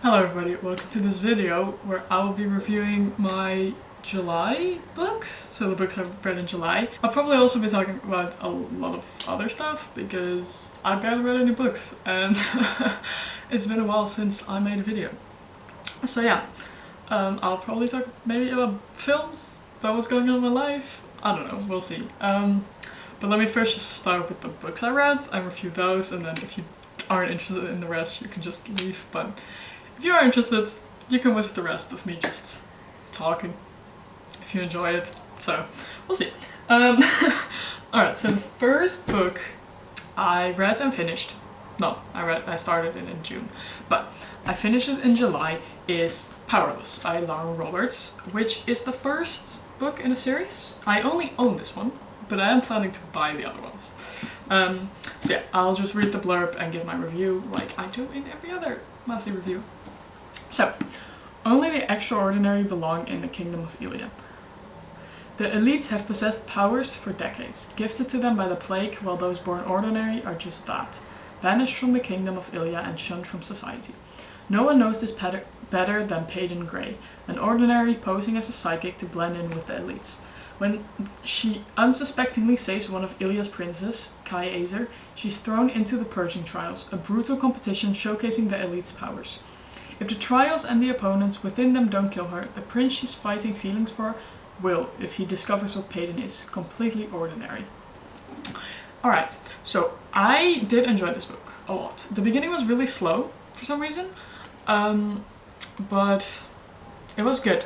Hello everybody, welcome to this video where I will be reviewing my July books, so the books I've read in July. I'll probably also be talking about a lot of other stuff because I barely read any books and it's been a while since I made a video. So yeah, I'll probably talk maybe about films, about what's going on in my life, I don't know, we'll see. But let me first just start with the books I read and review those, and then if you aren't interested in the rest you can just leave, but if you are interested, you can watch the rest of me just talking, if you enjoy it. So, we'll see. Alright, so the first book I read and finished, no, I started it in June, but I finished it in July, is Powerless by Lauren Roberts, which is the first book in a series. I only own this one, but I am planning to buy the other ones. So yeah, I'll just read the blurb and give my review like I do in every other monthly review. So, only the extraordinary belong in the kingdom of Ilya. The elites have possessed powers for decades, gifted to them by the plague, while those born ordinary are just that, banished from the kingdom of Ilya and shunned from society. No one knows this better than Peyton Gray, an ordinary posing as a psychic to blend in with the elites. When she unsuspectingly saves one of Ilya's princes, Kai Azer, she's thrown into the purging trials, a brutal competition showcasing the elite's powers. If the trials and the opponents within them don't kill her, the prince she's fighting feelings for will, if he discovers what Peyton is, completely ordinary. Alright, so I did enjoy this book a lot. The beginning was really slow for some reason, but it was good.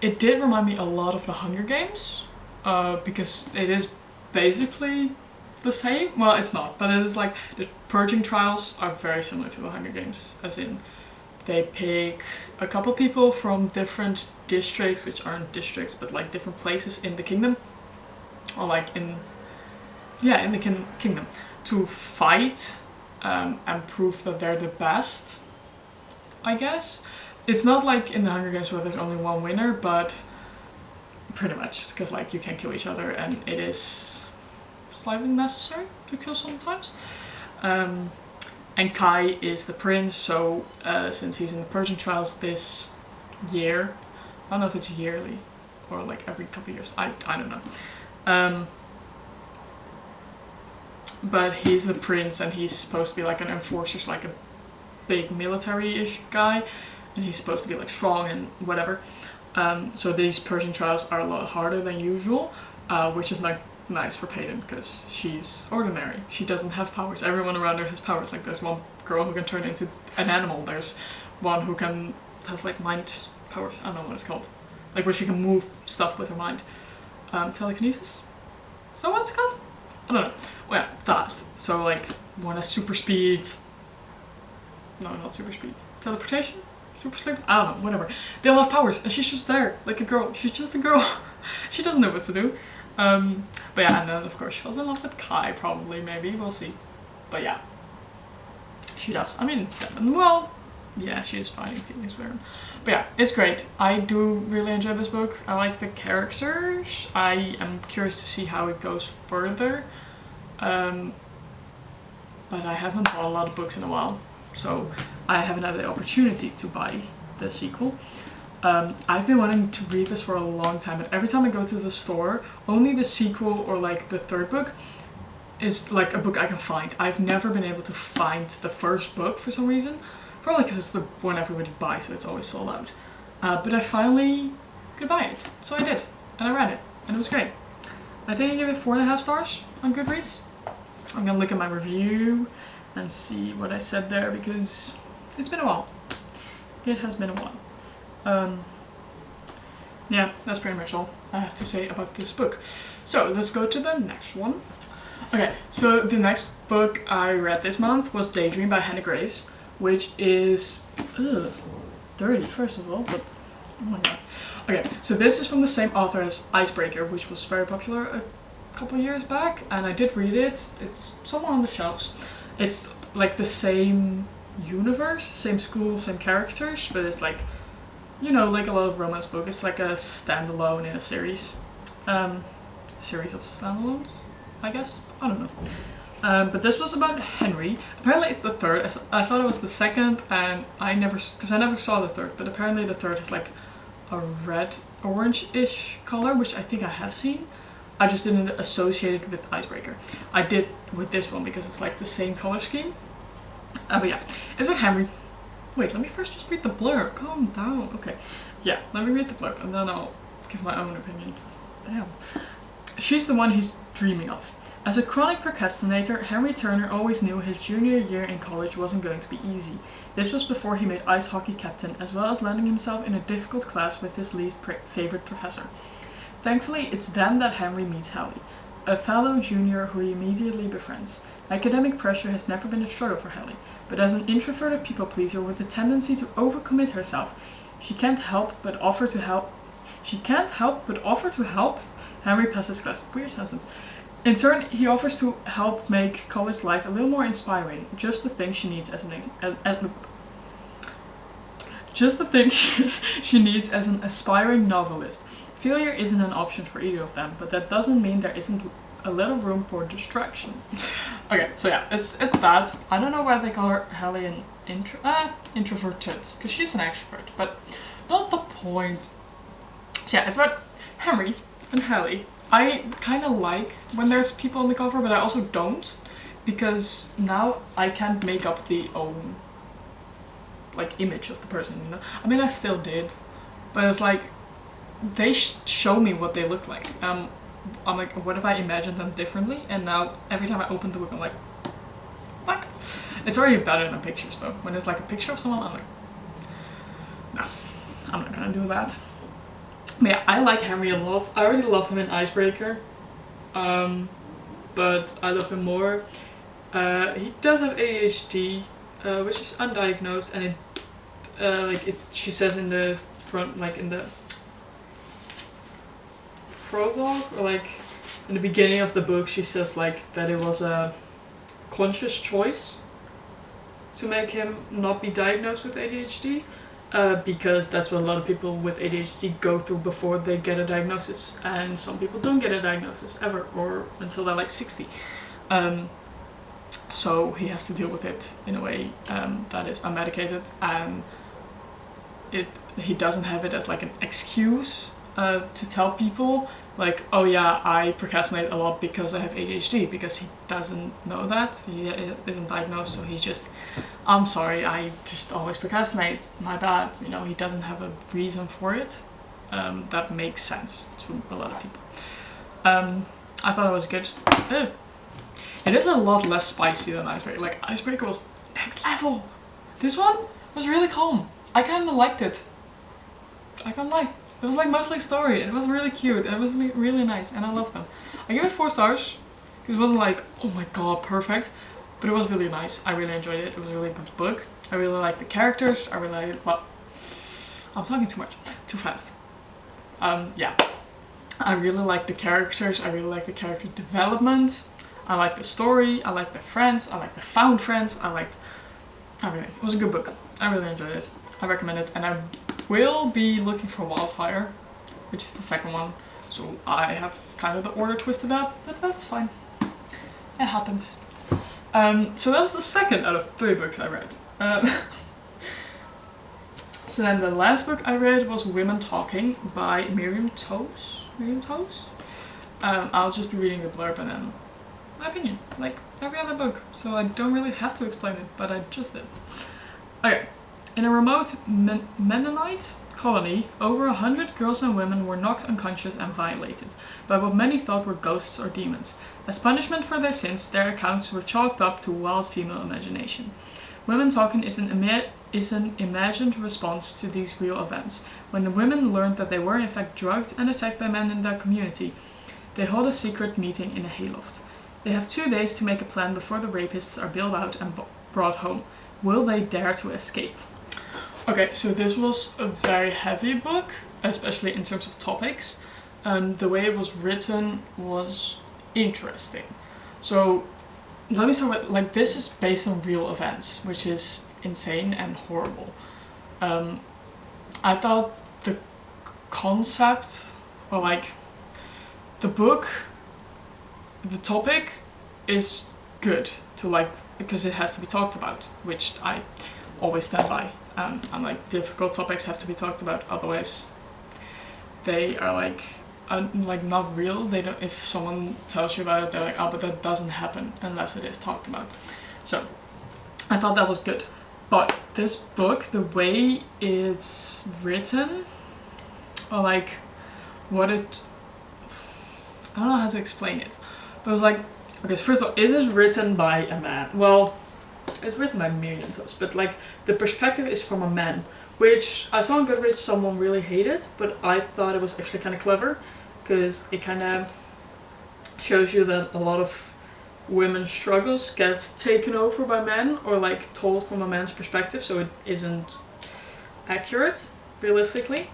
It did remind me a lot of the Hunger Games, because it is basically the same. Well, it's not, but it is like the purging trials are very similar to the Hunger Games, as in they pick a couple people from different districts, which aren't districts, but like different places in the kingdom, or like in the kingdom, to fight and prove that they're the best, I guess. It's not like in the Hunger Games where there's only one winner, but pretty much, because like you can kill each other and it is slightly necessary to kill sometimes. And Kai is the prince, so since he's in the purging trials this year, I don't know if it's yearly or like every couple of years, I don't know. But he's the prince and he's supposed to be like an enforcer, like a big military-ish guy, and he's supposed to be like strong and whatever. So these purging trials are a lot harder than usual, which is like nice for Peyton because she's ordinary. She doesn't have powers. Everyone around her has powers. Like there's one girl who can turn into an animal. There's one who has like mind powers. I don't know what it's called. Like where she can move stuff with her mind. Telekinesis? Is that what it's called? I don't know. Well, yeah, that. So like one has super speed. No, not super speed. Teleportation? Super sleep? I don't know, whatever. They all have powers and she's just there, like a girl. She's just a girl. She doesn't know what to do. But yeah, and then of course she falls in love with Kai, probably, maybe, we'll see. But yeah, she does. I mean, well, yeah, she is finding feelings with him. But yeah, it's great. I do really enjoy this book. I like the characters. I am curious to see how it goes further. But I haven't bought a lot of books in a while, so I haven't had the opportunity to buy the sequel. I've been wanting to read this for a long time, but every time I go to the store, only the sequel or like the third book is like a book I can find. I've never been able to find the first book for some reason, probably because it's the one everybody buys, so it's always sold out. But I finally could buy it, so I did, and I read it, and it was great. I think I gave it 4.5 stars on Goodreads. I'm gonna look at my review and see what I said there because it's been a while. It has been a while. Yeah, that's pretty much all I have to say about this book. So let's go to the next one. Okay, so the next book I read this month was Daydreamer by Hannah Grace, which is dirty first of all, but oh my god. Okay, so this is from the same author as Icebreaker, which was very popular a couple years back, and I did read it. It's somewhere on the shelves. It's like the same universe, same school, same characters, but it's like, you know, like a lot of romance book. It's like a standalone in a series. Series of standalones, I guess. I don't know. But this was about Henry. Apparently it's the third. I thought it was the second, and I never saw the third, but apparently the third is like a red, orange-ish color, which I think I have seen. I just didn't associate it with Icebreaker. I did with this one because it's like the same color scheme. But yeah, it's about Henry. Wait, let me first just read the blurb. Calm down. Okay. Yeah, let me read the blurb and then I'll give my own opinion. Damn. She's the one he's dreaming of. As a chronic procrastinator, Henry Turner always knew his junior year in college wasn't going to be easy. This was before he made ice hockey captain, as well as landing himself in a difficult class with his least favorite professor. Thankfully, it's then that Henry meets Hallie, a fellow junior who he immediately befriends. Academic pressure has never been a struggle for Hallie, but as an introverted people-pleaser with a tendency to overcommit herself, she can't help but offer to help. Henry passes class. Weird sentence. In turn, he offers to help make college life a little more inspiring. Just the thing she needs as she needs as an aspiring novelist. Failure isn't an option for either of them, but that doesn't mean there isn't a little room for distraction. Okay, so yeah, it's that. I don't know why they call her Hallie an introverted, because she's an extrovert, but not the point. So yeah, it's about Henry and Hallie. I kind of like when there's people on the cover, but I also don't, because now I can't make up the own like image of the person, you know? I mean, I still did, but it's like they show me what they look like. I'm like, what if I imagine them differently? And now every time I open the book, I'm like, what? It's already better than pictures though. When it's like a picture of someone, I'm like, no, I'm not gonna do that. But yeah, I like Henry a lot. I already loved him in Icebreaker, but I love him more. He does have ADHD, which is undiagnosed, and she says in the front, like in the prologue, or like in the beginning of the book, she says like that it was a conscious choice to make him not be diagnosed with ADHD. Because that's what a lot of people with ADHD go through before they get a diagnosis, and some people don't get a diagnosis ever, or until they're like 60. So he has to deal with it in a way that is unmedicated, and he doesn't have it as like an excuse to tell people like, oh yeah, I procrastinate a lot because I have ADHD, because he doesn't know that. He isn't diagnosed, so he's just, I'm sorry, I just always procrastinate, my bad. You know, he doesn't have a reason for it. That makes sense to a lot of people. I thought it was good. It is a lot less spicy than Icebreaker. Like, Icebreaker was next level. This one was really calm. I kind of liked it. I can't lie. It was like mostly story, and it was really cute, and it was really nice, and I love them. I give it 4 stars, because it wasn't like, oh my god, perfect, but it was really nice. I really enjoyed it. It was a really good book. I really liked the characters. I really liked, well, I'm talking too much, too fast. Yeah. I really liked the characters. I really liked the character development. I liked the story. I liked the friends. I liked the found friends. I liked everything. It was a good book. I really enjoyed it. I recommend it, and I will be looking for Wildfire, which is the second one, so I have kind of the order twisted up, but that's fine. It happens. So that was the second out of 3 books I read. So then the last book I read was Women Talking by Miriam Toews. I'll just be reading the blurb and then my opinion, like every other book, so I don't really have to explain it, but I just did. Okay. In a remote Mennonite colony, over 100 girls and women were knocked unconscious and violated by what many thought were ghosts or demons. As punishment for their sins, their accounts were chalked up to wild female imagination. Women Talking is an imagined response to these real events. When the women learned that they were in fact drugged and attacked by men in their community, they hold a secret meeting in a hayloft. They have 2 days to make a plan before the rapists are bailed out and brought home. Will they dare to escape? Okay, so this was a very heavy book, especially in terms of topics. The way it was written was interesting. So let me start with, like, this is based on real events, which is insane and horrible. I thought the concept, or like the book, the topic is good to like, because it has to be talked about, which I always stand by. And like difficult topics have to be talked about, otherwise they are like not real. They don't. If someone tells you about it, they're like, oh, but that doesn't happen unless it is talked about. So I thought that was good. But this book, the way it's written, or like what it, I don't know how to explain it, but it was like, okay, so first of all, it is written by a man. Well, it's written by Miriam, but like the perspective is from a man, which I saw on Goodreads someone really hated, but I thought it was actually kind of clever, because it kind of shows you that a lot of women's struggles get taken over by men, or like told from a man's perspective, so it isn't accurate, realistically.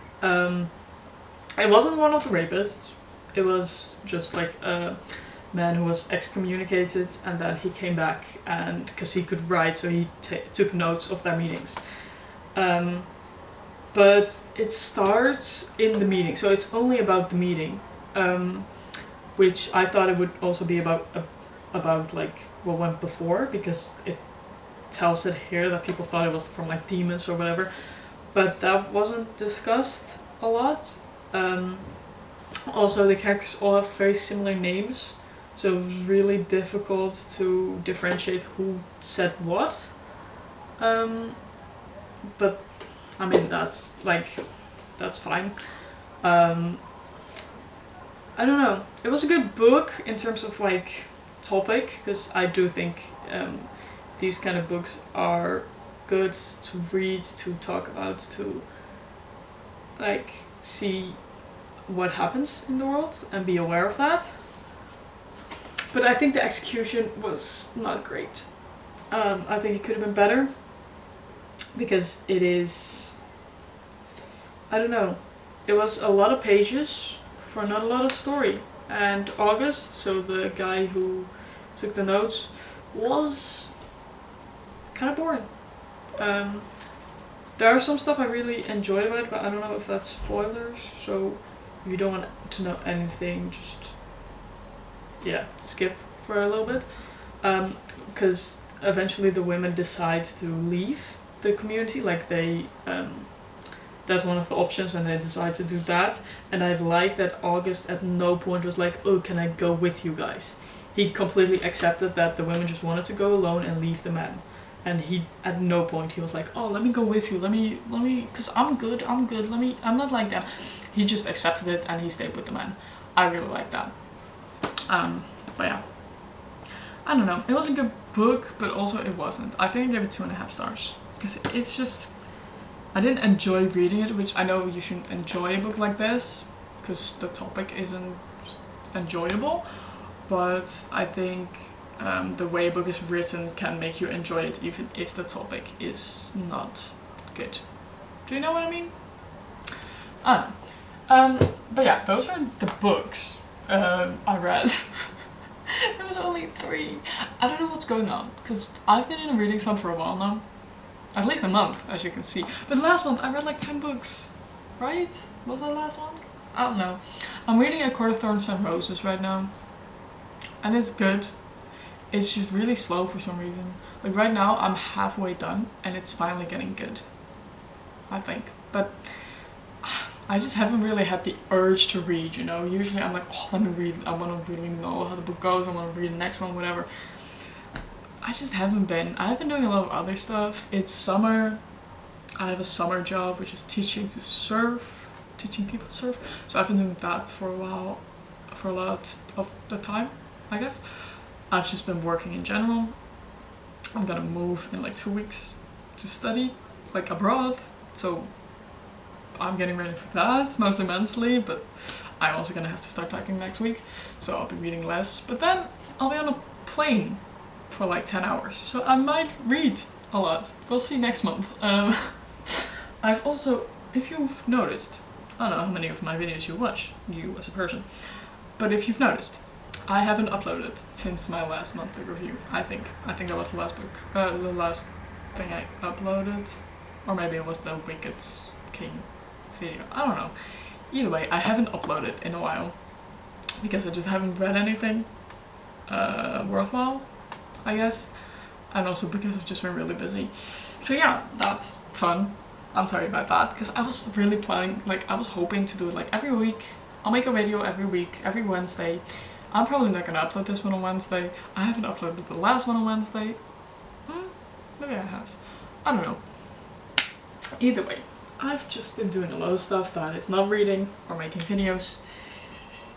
It wasn't one of the rapists, it was just like a man who was excommunicated, and then he came back, and because he could write, so he took notes of their meetings. But it starts in the meeting, so it's only about the meeting, which I thought it would also be about like what went before, because it tells it here that people thought it was from like demons or whatever, but that wasn't discussed a lot. Also, the characters all have very similar names, so it was really difficult to differentiate who said what. But I mean, that's fine. I don't know. It was a good book in terms of like topic, because I do think these kind of books are good to read, to talk about, to like see what happens in the world and be aware of that. But I think the execution was not great. I think it could have been better, because it is, I don't know, it was a lot of pages for not a lot of story. And August, so the guy who took the notes, was kind of boring. There are some stuff I really enjoyed about it, but I don't know if that's spoilers, so if you don't want to know anything, just skip for a little bit. Because eventually the women decide to leave the community, like they that's one of the options, and they decide to do that. And I like that August at no point was like, oh, can I go with you guys? He completely accepted that the women just wanted to go alone and leave the men. And he, at no point, he was like, oh, let me go with you, let me, because I'm good, I'm not like that. He just accepted it and he stayed with the men. I really like that. But yeah, I don't know, it was a good book, but also it wasn't. I think I gave it 2.5 stars, because it's just, I didn't enjoy reading it, which I know you shouldn't enjoy a book like this, because the topic isn't enjoyable, but I think the way a book is written can make you enjoy it, even if the topic is not good. Do you know what I mean? I don't know. But yeah, those were the books I read. There was only 3. I don't know what's going on, because I've been in a reading slump for a while now. At least a month, as you can see. But last month I read like 10 books. Right? Was that last month? I don't know. I'm reading A Court of Thorns and Roses right now. And it's good. It's just really slow for some reason. Like right now I'm halfway done and it's finally getting good, I think. But I just haven't really had the urge to read, you know. Usually I'm like, oh, let me read. I want to really know how the book goes. I want to read the next one, whatever. I just haven't been. I've been doing a lot of other stuff. It's summer. I have a summer job, which is teaching to surf, teaching people to surf. So I've been doing that for a while, for a lot of the time, I guess. I've just been working in general. I'm gonna move in like 2 weeks to study, like abroad. So I'm getting ready for that, mostly mentally, but I'm also gonna have to start packing next week. So I'll be reading less, but then I'll be on a plane for like 10 hours. So I might read a lot. We'll see next month. I've also, if you've noticed, I don't know how many of my videos you watch, you as a person, but if you've noticed, I haven't uploaded since my last monthly review. I think that was the last book, the last thing I uploaded, or maybe it was the Wicked King video. I don't know. Either way, I haven't uploaded in a while because I just haven't read anything worthwhile. I guess. And also because I've just been really busy. So yeah, that's fun. I'm sorry about that, because I was really planning, like I was hoping to do it like every week. I'll make a video every week, every Wednesday. I'm probably not gonna upload this one on Wednesday. I haven't uploaded the last one on Wednesday. Maybe I have. I don't know. Either way, I've just been doing a lot of stuff that is not reading or making videos.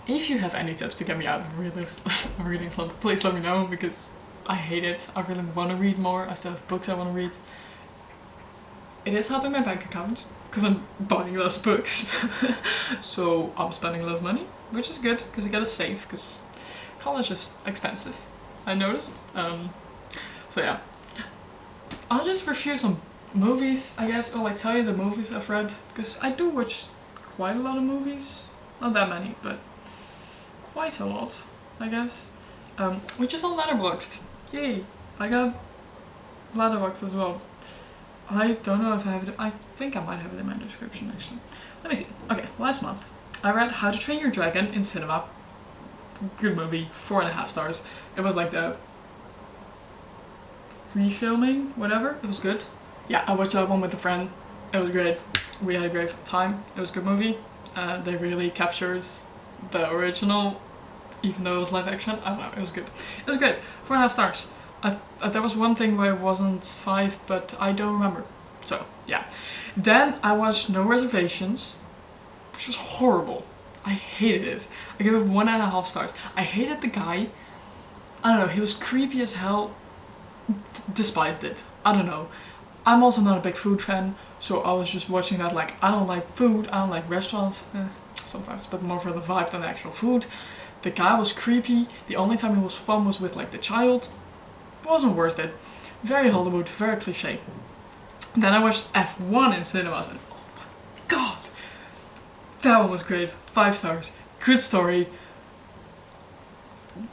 If you have any tips to get me out of a reading slump, please let me know, because I hate it. I really want to read more. I still have books I want to read. It is helping my bank account because I'm buying less books. So I'm spending less money, which is good because I gotta save, because college is expensive, I noticed. So yeah. I'll just review some movies, I guess, or like tell you the movies I've read, because I do watch quite a lot of movies. Not that many, but quite a lot, I guess. Which is on Letterboxd. Yay! I got Letterboxd as well. I don't know if I have it. I think I might have it in my description actually. Let me see. Okay, last month I read How to Train Your Dragon in cinema. Good movie, 4.5 stars. It was like the free filming, whatever. It was good. Yeah, I watched that one with a friend. It was great. We had a great time. It was a good movie. They really captures the original, even though it was live action. I don't know, it was good. It was good. 4.5 stars. There was one thing where it wasn't 5, but I don't remember. So, yeah. Then I watched No Reservations, which was horrible. I hated it. I gave it 1.5 stars. I hated the guy. I don't know, he was creepy as hell. Despised it. I don't know. I'm also not a big food fan, so I was just watching that like, I don't like food, I don't like restaurants, sometimes, but more for the vibe than the actual food. The guy was creepy. The only time he was fun was with like the child. It wasn't worth it. Very Hollywood, very cliche. Then I watched F1 in cinemas and oh my god! That one was great. 5 stars. Good story.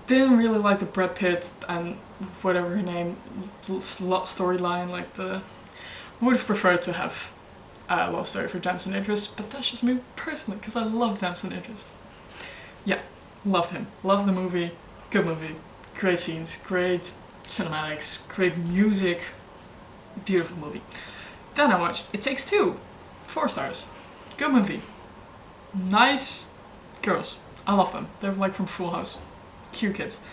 Didn't really like the Brad Pitt and whatever her name storyline, like the... Would have preferred to have a love story for Damson Idris, but that's just me personally, because I love Damson Idris. Yeah, loved him. Loved the movie. Good movie. Great scenes. Great cinematics. Great music. Beautiful movie. Then I watched It Takes Two. 4 stars. Good movie. Nice girls. I love them. They're like from Full House. Cute kids.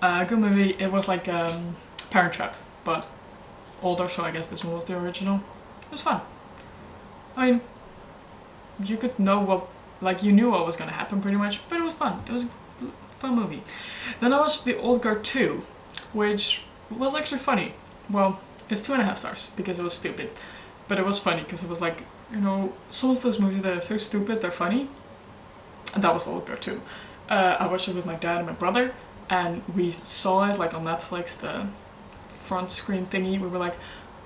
Good movie. It was like Parent Trap, but older, so I guess this one was the original. It was fun. I mean, you could know what, like you knew what was gonna happen pretty much, but it was fun. It was a fun movie. Then I watched The Old Guard 2, which was actually funny. Well, it's 2.5 stars because it was stupid, but it was funny because it was like, you know, some of those movies that are so stupid, they're funny. And that was The Old Guard 2. I watched it with my dad and my brother, and we saw it like on Netflix, the front screen thingy. We were like,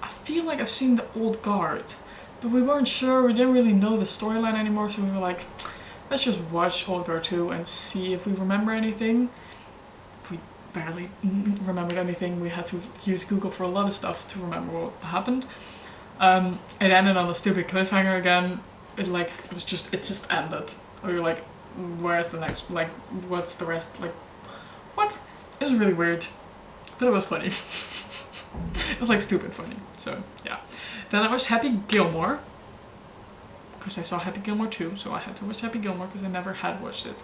I feel like I've seen The Old Guard, but we weren't sure. We didn't really know the storyline anymore, so we were like, let's just watch Old Guard 2 and see if we remember anything. We barely remembered anything. We had to use Google for a lot of stuff to remember what happened. It ended on a stupid cliffhanger again. It just ended. We were like, where's the next, like, what's the rest, like, what? It was really weird, but it was funny. It was like stupid funny, so yeah. Then I watched Happy Gilmore, because I saw Happy Gilmore 2, so I had to watch Happy Gilmore because I never had watched it.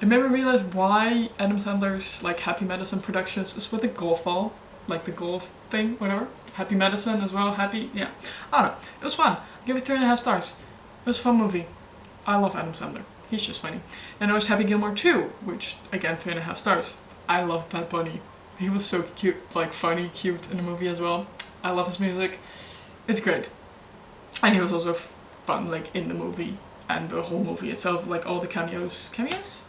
It made me realize why Adam Sandler's like Happy Madison Productions is with a golf ball, like the golf thing, whatever. Happy Madison as well, happy, yeah. I don't know, it was fun. I give it 3.5 stars. It was a fun movie. I love Adam Sandler. He's just funny. Then I watched Happy Gilmore 2, which, again, 3.5 stars. I love Bad Bunny. He was so cute, like funny, cute in the movie as well. I love his music. It's great. And he was also fun, like, in the movie and the whole movie itself, like all the cameos. Cameos?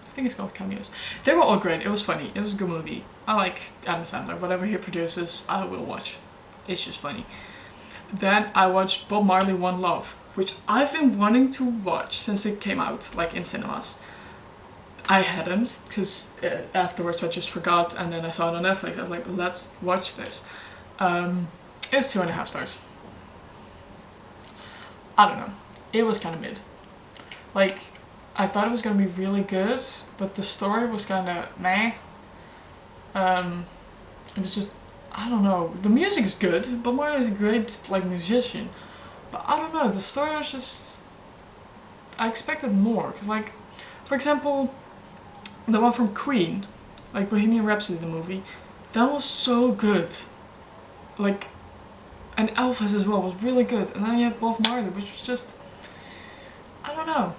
I think it's called cameos. They were all great. It was funny. It was a good movie. I like Adam Sandler. Whatever he produces, I will watch. It's just funny. Then I watched Bob Marley One Love, which I've been wanting to watch since it came out, like in cinemas. I hadn't, because afterwards I just forgot, and then I saw it on Netflix. I was like, let's watch this. It's 2.5 stars. I don't know. It was kind of mid. Like, I thought it was going to be really good, but the story was kind of meh. it was just, I don't know, the music is good, but Marley is a great like musician, but I don't know, the story was just, I expected more, cause like, for example, the one from Queen, like Bohemian Rhapsody the movie, that was so good, like, and Elvis as well was really good, and then you had Bob Marley, which was just, I don't know,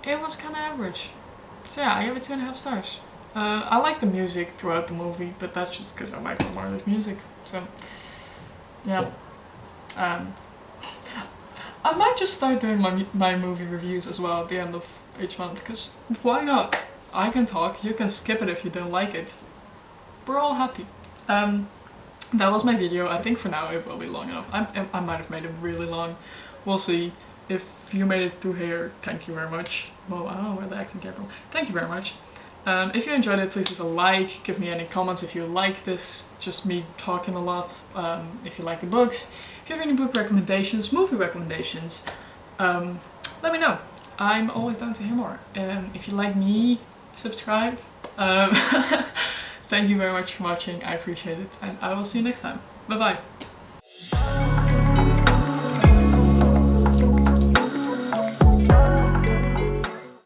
it was kind of average. So yeah, I give it 2.5 stars. I like the music throughout the movie, but that's just because I like Bob Marley's music. So yeah, I might just start doing my movie reviews as well at the end of each month, because why not? I can talk, you can skip it if you don't like it. We're all happy. That was my video. I think for now it will be long enough. I might have made it really long. We'll see. If you made it through here, thank you very much. Well, I don't know where the accent came from. Thank you very much. If you enjoyed it, please leave a like. Give me any comments if you like this. Just me talking a lot. If you like the books. If you have any book recommendations, movie recommendations, let me know. I'm always down to hear more. If you like me, subscribe. Thank you very much for watching. I appreciate it. And I will see you next time. Bye bye.